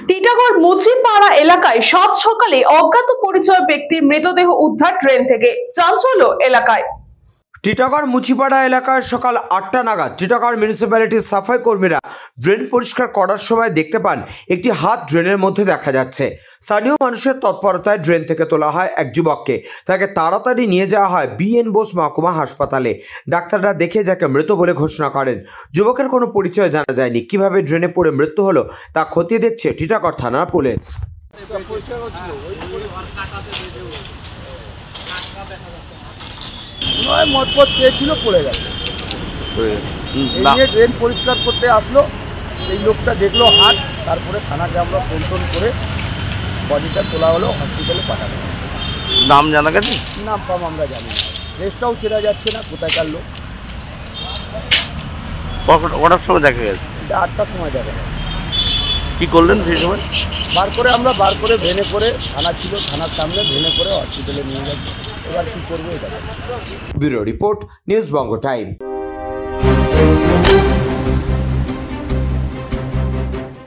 টিটাগড় মুচিপাড়া এলাকায় সাত সকালে অজ্ঞাত পরিচয় ব্যক্তির মৃতদেহ উদ্ধার ট্রেন থেকে, চাঞ্চল্য এলাকায়। টিটাগড় মুচিপাড়া এলাকায় সকাল 8টা নাগাদ টিটাগড় মিউনিসিপ্যালিটির সাফাই কর্মীরা ড্রেন পরিষ্কার করার সময় দেখতে পান একটি হাত ড্রেনের মধ্যে দেখা যাচ্ছে। স্থানীয় মানুষের তৎপরতায় ড্রেন থেকে তোলা হয় এক যুবককে। তাকে তাড়াতাড়ি নিয়ে যাওয়া হয় BN বোস মহকুমা হাসপাতালে। ডাক্তাররা দেখে যাকে মৃত বলে ঘোষণা করেন। যুবকের কোনো পরিচয় জানা যায়নি। কিভাবে ড্রেনে পড়ে মৃত্যু হলো তা খতিয়ে দেখছে টিটাগড় থানার পুলিশ। মদপথ পেয়েছিল, পড়ে গেছে। ড্রেন পরিষ্কার করতে আসলো, এই লোকটা দেখলো হাত, তারপরে থানাকে আমরা ফোন করে বডিটা তোলা হলো, হসপিটালে পাঠানো। নাম জানা গেছে? নাম পাম আমরা জানি না, ড্রেসটাও চেনা যাচ্ছে না কোথায়কার লোক। কটার সময় দেখা গেছে? 8টার সময় দেখা গেছে। কি করলেন সেই সময়? আমরা বার করে ভেনে করে, থানা ছিল, থানার সামনে ভেনে করে হসপিটালে নিয়ে যাচ্ছি। এবার কি করবো এটা। ব্যুরো রিপোর্ট, নিউজ বঙ্গ টাইম।